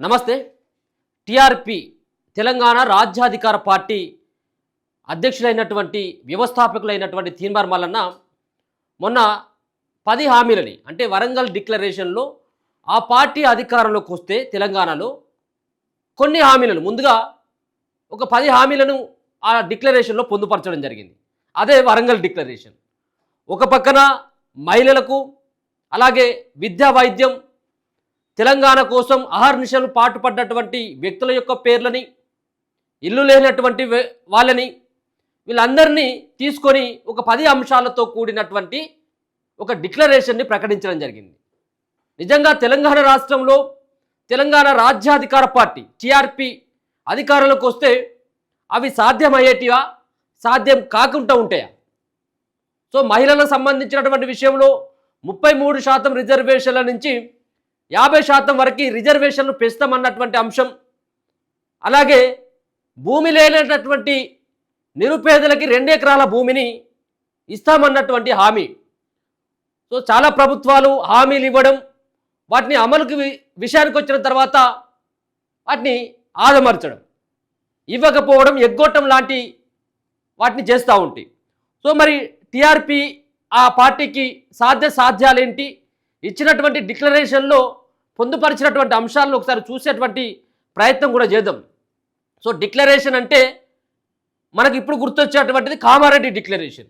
నమస్తే. టిఆర్పి తెలంగాణ రాజ్యాధికార పార్టీ అధ్యక్షులైనటువంటి వ్యవస్థాపకులైనటువంటి తీన్మార్ మల్లన్న మొన్న 10 హామీలని అంటే వరంగల్ డిక్లరేషన్లో ఆ పార్టీ అధికారంలోకి వస్తే తెలంగాణలో కొన్ని హామీలను ముందుగా ఒక 10 హామీలను ఆ డిక్లరేషన్లో పొందుపరచడం జరిగింది. అదే వరంగల్ డిక్లరేషన్. ఒక పక్కన మహిళలకు అలాగే విద్యా వైద్యం తెలంగాణ కోసం అహర్నిశలు పాటుపడ్డటువంటి వ్యక్తుల యొక్క పేర్లని, ఇల్లు లేనటువంటి వాళ్ళని, వీళ్ళందరినీ తీసుకొని ఒక 10 అంశాలతో కూడినటువంటి ఒక డిక్లరేషన్ని ప్రకటించడం జరిగింది. నిజంగా తెలంగాణ రాష్ట్రంలో తెలంగాణ రాజ్యాధికార పార్టీ టిఆర్పి అధికారంలోకి వస్తే అవి సాధ్యమయ్యేటివా, సాధ్యం కాకుండా ఉంటాయా? సో మహిళలకు సంబంధించినటువంటి విషయంలో 33% రిజర్వేషన్ల నుంచి 50% వరకు రిజర్వేషన్లు పెంచుతామన్నటువంటి అంశం, అలాగే భూమి లేనటువంటి నిరుపేదలకి 2 ఎకరాల భూమిని ఇస్తామన్నటువంటి హామీ. సో చాలా ప్రభుత్వాలు హామీలు ఇవ్వడం, వాటిని అమలుకి విషయానికి వచ్చిన తర్వాత వాటిని ఆదమర్చడం, ఇవ్వకపోవడం, ఎగ్గొట్టడం లాంటి వాటిని చేస్తూ ఉంటాయి. సో మరి టిఆర్పి ఆ పార్టీకి సాధ్యాలేంటి, ఇచ్చినటువంటి డిక్లరేషన్లో పొందుపరిచినటువంటి అంశాలను ఒకసారి చూసేటువంటి ప్రయత్నం కూడా చేద్దాం. సో డిక్లరేషన్ అంటే మనకి ఇప్పుడు గుర్తొచ్చేటువంటిది Kamareddy declaration.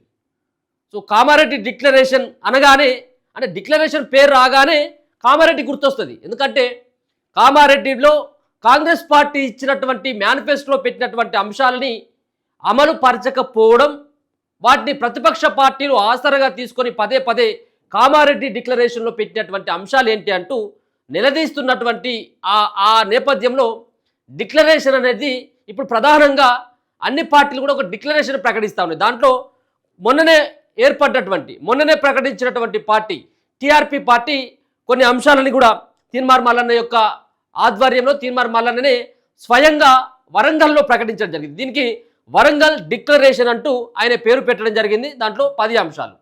So Kamareddy declaration అనగానే అంటే డిక్లరేషన్ పేరు రాగానే కామారెడ్డి గుర్తొస్తుంది. ఎందుకంటే కామారెడ్డిలో కాంగ్రెస్ పార్టీ ఇచ్చినటువంటి మేనిఫెస్టోలో పెట్టినటువంటి అంశాలని అమలు పరచకపోవడం, వాటిని ప్రతిపక్ష పార్టీలు ఆసరగా తీసుకొని పదే కామారెడ్డి డిక్లరేషన్లో పెట్టినటువంటి అంశాలు ఏంటి అంటూ నిలదీస్తున్నటువంటి ఆ నేపథ్యంలో డిక్లరేషన్ అనేది ఇప్పుడు ప్రధానంగా అన్ని పార్టీలు కూడా ఒక డిక్లరేషన్ ప్రకటిస్తూ ఉన్నాయి. దాంట్లో మొన్ననే ప్రకటించినటువంటి పార్టీ టిఆర్పి పార్టీ కొన్ని అంశాలని కూడా తీన్మార్ మల్లన్న యొక్క ఆధ్వర్యంలో తీన్మార్ మల్లన్ననే స్వయంగా వరంగల్లో ప్రకటించడం జరిగింది. దీనికి వరంగల్ డిక్లరేషన్ అంటూ ఆయన పేరు పెట్టడం జరిగింది. దాంట్లో 10 అంశాలు.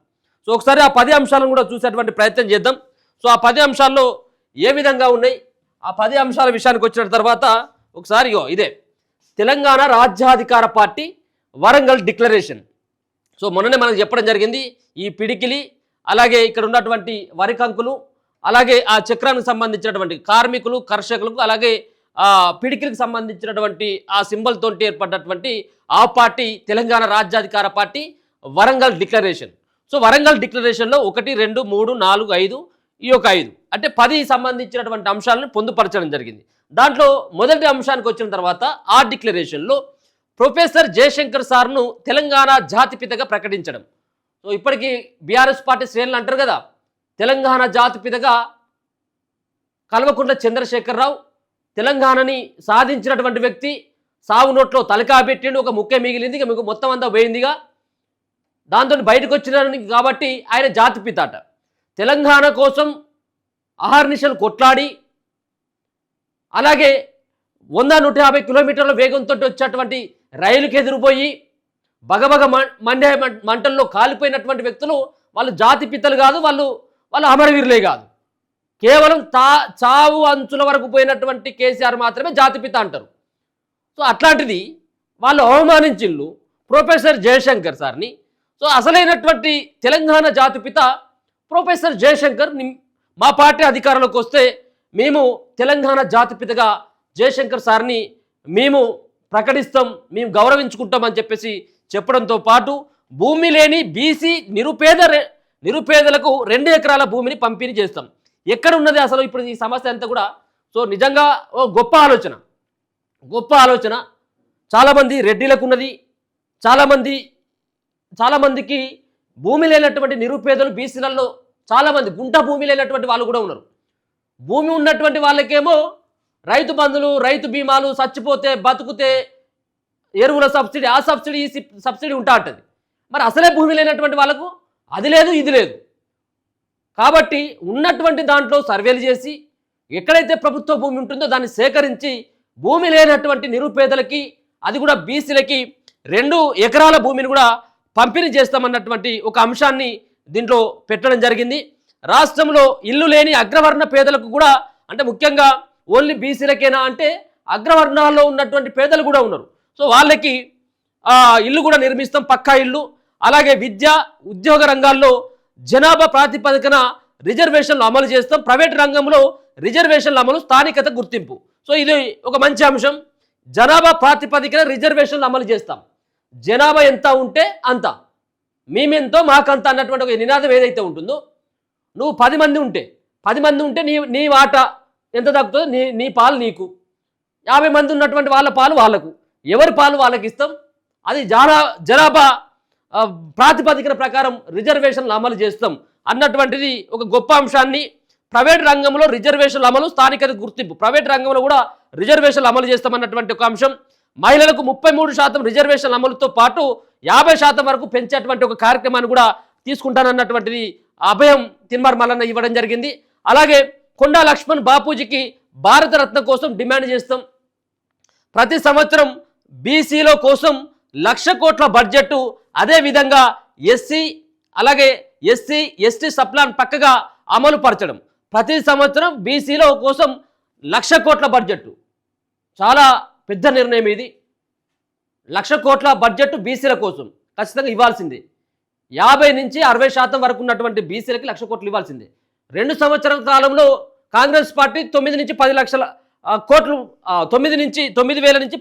సో ఒకసారి ఆ 10 అంశాలను కూడా చూసేటువంటి ప్రయత్నం చేద్దాం. సో ఆ 10 అంశాల్లో ఏ విధంగా ఉన్నాయి, ఆ 10 అంశాల విషయానికి వచ్చిన తర్వాత ఒకసారి ఇదే తెలంగాణ రాజ్యాధికార పార్టీ వరంగల్ డిక్లరేషన్. సో మొన్ననే మనకు చెప్పడం జరిగింది, ఈ పిడికిలి అలాగే ఇక్కడ ఉన్నటువంటి వరి కంకులు అలాగే ఆ చక్రానికి సంబంధించినటువంటి కార్మికులు, కర్షకులకు అలాగే పిడికిలికి సంబంధించినటువంటి ఆ సింబల్తో ఏర్పడినటువంటి ఆ పార్టీ తెలంగాణ రాజ్యాధికార party Warangal declaration. So Warangal డిక్లరేషన్లో 1, 2, 3, 4, 5 ఈ యొక్క 5 అంటే 10 సంబంధించినటువంటి అంశాలను పొందుపరచడం జరిగింది. దాంట్లో మొదటి అంశానికి వచ్చిన తర్వాత ఆ డిక్లరేషన్లో ప్రొఫెసర్ జయశంకర్ సార్ను తెలంగాణ జాతిపితగా ప్రకటించడం. సో ఇప్పటికీ బీఆర్ఎస్ పార్టీ శ్రేణులు అంటారు కదా, తెలంగాణ జాతిపితగా కల్వకుంట్ల చంద్రశేఖరరావు తెలంగాణని సాధించినటువంటి వ్యక్తి, సాగు నోట్లో తలకాబెట్టిండు, ఒక ముక్కే మిగిలింది, ఇక మీకు మొత్తం అంతా పోయిందిగా, దాంతో బయటకు వచ్చిన కాబట్టి ఆయన జాతిపిత అట. తెలంగాణ కోసం అహర్నిశలు కొట్లాడి అలాగే 100-150 కిలోమీటర్ల వేగంతో వచ్చేటువంటి రైలుకి ఎదురుపోయి బగబగ మండే మంటల్లో కాలిపోయినటువంటి వ్యక్తులు వాళ్ళు జాతిపితలు కాదు, వాళ్ళు అమరవీరులే కాదు. కేవలం చావు అంచుల వరకు పోయినటువంటి కేసీఆర్ మాత్రమే జాతిపిత అంటారు. సో అట్లాంటిది వాళ్ళు అవమానించిళ్ళు ప్రొఫెసర్ జయశంకర్ సార్ని. సో అసలైనటువంటి తెలంగాణ జాతిపిత ప్రొఫెసర్ జయశంకర్ మా పార్టీ అధికారంలోకి వస్తే మేము తెలంగాణ జాతిపితగా జయశంకర్ సార్ని మేము ప్రకటిస్తాం, మేము గౌరవించుకుంటామని చెప్పేసి చెప్పడంతో పాటు భూమి లేని బీసీ నిరుపేదలకు 2 ఎకరాల భూమిని పంపిణీ చేస్తాం. ఎక్కడ ఉన్నది అసలు ఇప్పుడు ఈ సమస్య అంతా కూడా? సో నిజంగా గొప్ప ఆలోచన. చాలామంది రెడ్డిలకు ఉన్నది, చాలామందికి భూమి లేనటువంటి నిరుపేదలు బీసీలలో చాలామంది గుంట భూమి లేనటువంటి వాళ్ళు కూడా ఉన్నారు. భూమి ఉన్నటువంటి వాళ్ళకేమో రైతు బంధులు, రైతు బీమాలు, చచ్చిపోతే బతుకుతే ఎరువుల సబ్సిడీ, ఆ సబ్సిడీ ఈ సబ్సిడీ ఉంటా ఉంటుంది. మరి అసలే భూమి లేనటువంటి వాళ్ళకు అది లేదు, ఇది లేదు. కాబట్టి ఉన్నటువంటి దాంట్లో సర్వేలు చేసి ఎక్కడైతే ప్రభుత్వ భూమి ఉంటుందో దాన్ని సేకరించి భూమి లేనటువంటి నిరుపేదలకి, అది కూడా బీసీలకి 2 ఎకరాల భూమిని కూడా పంపిణీ చేస్తామన్నటువంటి ఒక అంశాన్ని దీంట్లో పెట్టడం జరిగింది. రాష్ట్రంలో ఇల్లు లేని అగ్రవర్ణ పేదలకు కూడా అంటే ముఖ్యంగా ఓన్లీ బీసీలకేనా అంటే అగ్రవర్ణాల్లో ఉన్నటువంటి పేదలు కూడా ఉన్నారు. సో వాళ్ళకి ఇల్లు కూడా నిర్మిస్తాం, పక్కా ఇల్లు. అలాగే విద్య ఉద్యోగ రంగాల్లో జనాభా ప్రాతిపదికన రిజర్వేషన్లు అమలు చేస్తాం. ప్రైవేట్ రంగంలో రిజర్వేషన్ల అమలు, స్థానికత గుర్తింపు. సో ఇది ఒక మంచి అంశం. జనాభా ప్రాతిపదికన రిజర్వేషన్లు అమలు చేస్తాం. జనాభా ఎంత ఉంటే అంత, మేమెంతో మాకంత అన్నటువంటి ఒక నినాదం ఏదైతే ఉంటుందో, నువ్వు 10 మంది ఉంటే నీ వాటా ఎంత దక్కుతుందో నీ పాలు నీకు, 50 మంది ఉన్నటువంటి వాళ్ళ పాలు వాళ్ళకు, ఎవరి పాలు వాళ్ళకి ఇస్తాం. అది జనాభా ప్రాతిపదికన ప్రకారం రిజర్వేషన్లు అమలు చేస్తాం అన్నటువంటిది ఒక గొప్ప అంశాన్ని. ప్రైవేట్ రంగంలో రిజర్వేషన్లు అమలు, స్థానికత గుర్తింపు. ప్రైవేట్ రంగంలో కూడా రిజర్వేషన్లు అమలు చేస్తామన్నటువంటి ఒక అంశం. మహిళలకు 33% రిజర్వేషన్ల అమలుతో పాటు 50% వరకు పెంచేటువంటి ఒక కార్యక్రమాన్ని కూడా తీసుకుంటానన్నటువంటిది అభయం తీన్మార్ మల్లన్న ఇవ్వడం జరిగింది. అలాగే కొండా లక్ష్మణ్ బాపూజీకి భారతరత్న కోసం డిమాండ్ చేస్తాం. ప్రతి సంవత్సరం బీసీలో కోసం 1,00,000 కోట్ల బడ్జెట్, అదేవిధంగా ఎస్సీ ఎస్టీ సప్లాన్ పక్కగా అమలు పరచడం. ప్రతి సంవత్సరం బీసీలో కోసం 1,00,000 కోట్ల బడ్జెట్, చాలా పెద్ద నిర్ణయం ఇది. 1,00,000 కోట్ల బడ్జెట్ బీసీల కోసం ఖచ్చితంగా ఇవ్వాల్సిందే. 50 నుంచి 60% వరకు ఉన్నటువంటి బీసీలకి 1,00,000 కోట్లు ఇవ్వాల్సిందే. 2 సంవత్సరాల కాలంలో కాంగ్రెస్ పార్టీ 9 నుంచి 10 లక్షల కోట్లు, 9,000 నుంచి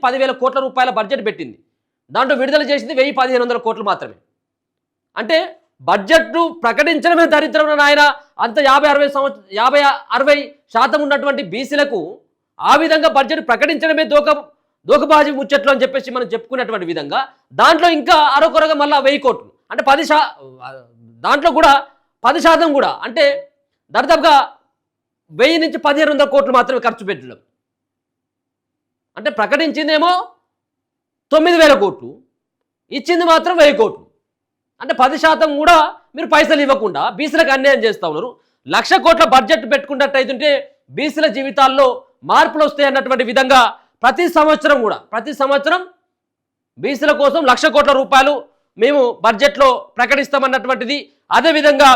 10,000 కోట్ల రూపాయల బడ్జెట్ పెట్టింది. దాంట్లో విడుదల చేసింది 1,1,500 కోట్లు మాత్రమే. అంటే బడ్జెట్ను ప్రకటించడమే దరిద్రం నాయన. అంత 50-60% ఉన్నటువంటి బీసీలకు ఆ విధంగా బడ్జెట్ ప్రకటించడమే దోకబాజీ ముచ్చట్లు అని చెప్పేసి మనం చెప్పుకున్నటువంటి విధంగా, దాంట్లో ఇంకా అరకొరగా మళ్ళీ 1,000 కోట్లు అంటే దాంట్లో కూడా 10% కూడా అంటే దాదాపుగా 1,000 నుంచి 1,500 కోట్లు మాత్రమే ఖర్చు పెట్టడం. అంటే ప్రకటించిందేమో 9,000 కోట్లు, ఇచ్చింది మాత్రం 1,000 కోట్లు. అంటే 10% కూడా మీరు పైసలు ఇవ్వకుండా బీసీలకు అన్యాయం చేస్తూ ఉన్నారు. 1,00,000 కోట్ల బడ్జెట్ పెట్టుకున్నట్టయితుంటే బీసీల జీవితాల్లో మార్పులు వస్తాయి అన్నటువంటి విధంగా ప్రతి సంవత్సరం బీసీల కోసం 1,00,000 కోట్ల రూపాయలు మేము బడ్జెట్లో ప్రకటిస్తామన్నటువంటిది. అదేవిధంగా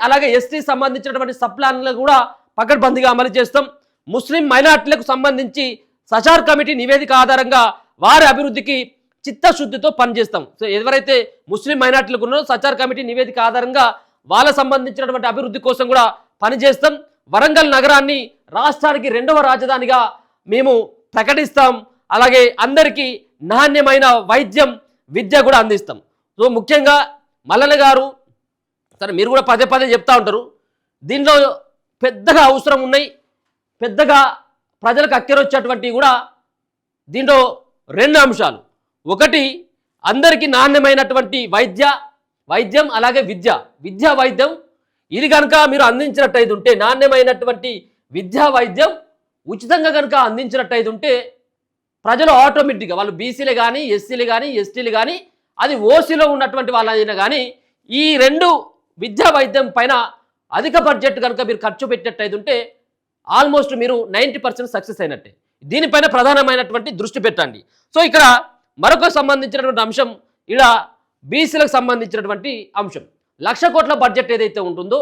అలాగే ఎస్టీ సంబంధించినటువంటి సప్లాన్లు కూడా పకడ్బందీగా అమలు చేస్తాం. ముస్లిం మైనార్టీలకు సంబంధించి సచార్ కమిటీ నివేదిక ఆధారంగా వారి అభివృద్ధికి చిత్తశుద్ధితో పనిచేస్తాం. సో ఎవరైతే ముస్లిం మైనార్టీలకు ఉన్నారో సచార్ కమిటీ నివేదిక ఆధారంగా వాళ్ళ సంబంధించినటువంటి అభివృద్ధి కోసం కూడా పనిచేస్తాం. వరంగల్ నగరాన్ని రాష్ట్రానికి 2వ రాజధానిగా మేము ప్రకటిస్తాం. అలాగే అందరికీ నాణ్యమైన వైద్యం, విద్య కూడా అందిస్తాం. సో ముఖ్యంగా మల్లన్న గారు, సరే మీరు కూడా పదే చెప్తా ఉంటారు, దీనిలో పెద్దగా అవసరం ఉన్నాయి, పెద్దగా ప్రజలకు అక్కరొచ్చేటువంటివి కూడా దీంట్లో 2 అంశాలు. ఒకటి, అందరికీ నాణ్యమైనటువంటి వైద్యం అలాగే విద్యా వైద్యం. ఇది కనుక మీరు అందించినట్టయితే ఉంటే, నాణ్యమైనటువంటి విద్యా వైద్యం ఉచితంగా కనుక అందించినట్టయితే ఉంటే ప్రజలు ఆటోమేటిక్గా, వాళ్ళు బీసీలే కానీ ఎస్సీలు కానీ ఎస్టీలు కానీ అది ఓసీలో ఉన్నటువంటి వాళ్ళైనా కానీ ఈ 2 విద్యా వైద్యం పైన అధిక బడ్జెట్ కనుక మీరు ఖర్చు పెట్టినట్టయితే ఉంటే ఆల్మోస్ట్ మీరు 90% సక్సెస్ అయినట్టే. దీనిపైన ప్రధానమైనటువంటి దృష్టి పెట్టండి. సో ఇక్కడ మరొక సంబంధించినటువంటి అంశం, ఇక్కడ బీసీలకు సంబంధించినటువంటి అంశం. 1,00,000 కోట్ల బడ్జెట్ ఏదైతే ఉంటుందో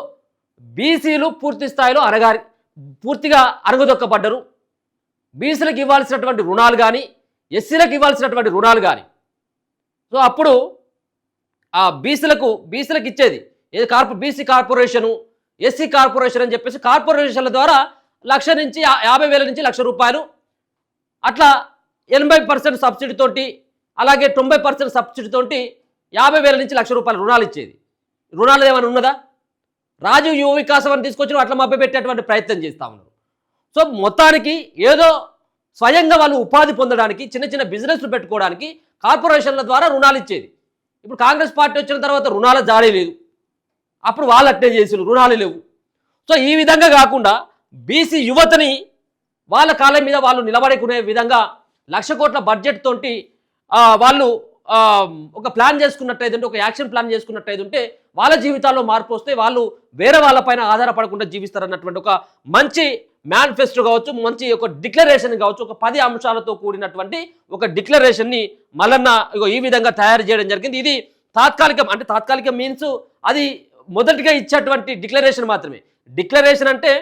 బీసీలు పూర్తి స్థాయిలో పూర్తిగా అరగదొక్కబడ్డరు. బీసీలకు ఇవ్వాల్సినటువంటి రుణాలు కానీ ఎస్సీలకు ఇవ్వాల్సినటువంటి రుణాలు కానీ, సో అప్పుడు ఆ బీసీలకు ఇచ్చేది ఏది బీసీ కార్పొరేషను, ఎస్సీ కార్పొరేషన్ అని చెప్పేసి కార్పొరేషన్ల ద్వారా 1,00,000 నుంచి 50,000 నుంచి 1,00,000 రూపాయలు అట్లా 80% సబ్సిడీతోటి, అలాగే 90% సబ్సిడీతోటి 50,000 నుంచి 1,00,000 రూపాయలు రుణాలు ఇచ్చేది. రుణాలు ఏమైనా ఉన్నదా? రాజీవ్ యువ వికాసం అని తీసుకొచ్చిన అట్లా మభ్యపెట్టేటువంటి ప్రయత్నం చేస్తూ ఉన్నారు. సో మొత్తానికి ఏదో స్వయంగా వాళ్ళు ఉపాధి పొందడానికి, చిన్న బిజినెస్లు పెట్టుకోవడానికి కార్పొరేషన్ల ద్వారా రుణాలు ఇచ్చేది. ఇప్పుడు కాంగ్రెస్ పార్టీ వచ్చిన తర్వాత రుణాల జాడీ లేదు, అప్పుడు వాళ్ళు అట్టే చేసిన రుణాలు లేవు. సో ఈ విధంగా కాకుండా బీసీ యువతని వాళ్ళ కాళ్ళ మీద వాళ్ళు నిలబడుకునే విధంగా 1,00,000 కోట్ల బడ్జెట్ తోటి వాళ్ళు ఒక ప్లాన్ చేసుకున్నట్టయితే, ఒక యాక్షన్ ప్లాన్ చేసుకున్నట్టయితే వాళ్ళ జీవితాల్లో మార్పు వస్తే వాళ్ళు వేరే వాళ్ళపైన ఆధారపడకుండా జీవిస్తారన్నటువంటి ఒక మంచి మేనిఫెస్టో కావచ్చు, మంచి ఒక డిక్లరేషన్ కావచ్చు, ఒక 10 అంశాలతో కూడినటువంటి ఒక డిక్లరేషన్ని మల్లన్న ఈ విధంగా తయారు చేయడం జరిగింది. ఇది తాత్కాలికం, అంటే తాత్కాలికం మీన్స్ అది మొదటిగా ఇచ్చేటువంటి డిక్లరేషన్ మాత్రమే. డిక్లరేషన్ అంటే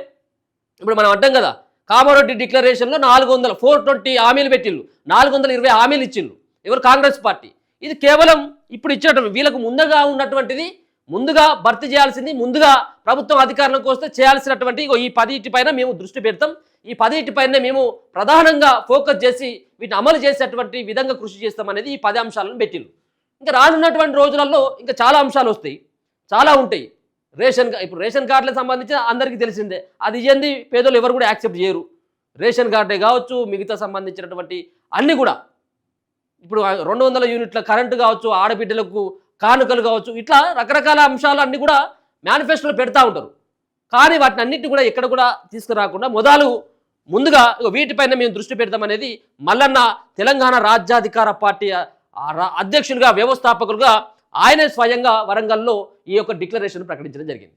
ఇప్పుడు మనం అంటాం కదా, కామారెడ్డి డిక్లరేషన్లో 420 హామీలు పెట్టిళ్ళు, 420 హామీలు ఇచ్చిళ్ళు ఎవరు కాంగ్రెస్ పార్టీ. ఇది కేవలం ఇప్పుడు ఇచ్చినటువంటి వీళ్ళకు ముందుగా ఉన్నటువంటిది, ముందుగా భర్తీ చేయాల్సింది, ముందుగా ప్రభుత్వం అధికారంలోకి వస్తే చేయాల్సినటువంటి ఈ 10 పైన మేము దృష్టి పెడతాం, ఈ 10 పైన మేము ప్రధానంగా ఫోకస్ చేసి వీటిని అమలు చేసేటువంటి విధంగా కృషి చేస్తాం అనేది ఈ 10 అంశాలను పెట్టిళ్ళు. ఇంకా రానున్నటువంటి రోజులలో ఇంకా చాలా అంశాలు వస్తాయి, చాలా ఉంటాయి. ఇప్పుడు రేషన్ కార్డులకు సంబంధించి అందరికీ తెలిసిందే, అది ఇవ్వండి పేదలు ఎవరు కూడా యాక్సెప్ట్ చేయరు. రేషన్ కార్డే కావచ్చు, మిగతా సంబంధించినటువంటి అన్నీ కూడా, ఇప్పుడు 200 యూనిట్ల కరెంటు కావచ్చు, ఆడబిడ్డలకు కానుకలు కావచ్చు, ఇట్లా రకరకాల అంశాలు అన్నీ కూడా మేనిఫెస్టోలో పెడతా ఉంటారు. కానీ వాటిని అన్నింటినీ కూడా ఎక్కడ కూడా తీసుకురాకుండా ముందుగా వీటిపైన మేము దృష్టి పెడతామనేది మల్లన్న తెలంగాణ రాజ్యాధికార పార్టీ అధ్యక్షునిగా, వ్యవస్థాపకులుగా ఆయనే స్వయంగా వరంగల్లో ఈ యొక్క డిక్లరేషన్ ప్రకటించడం జరిగింది.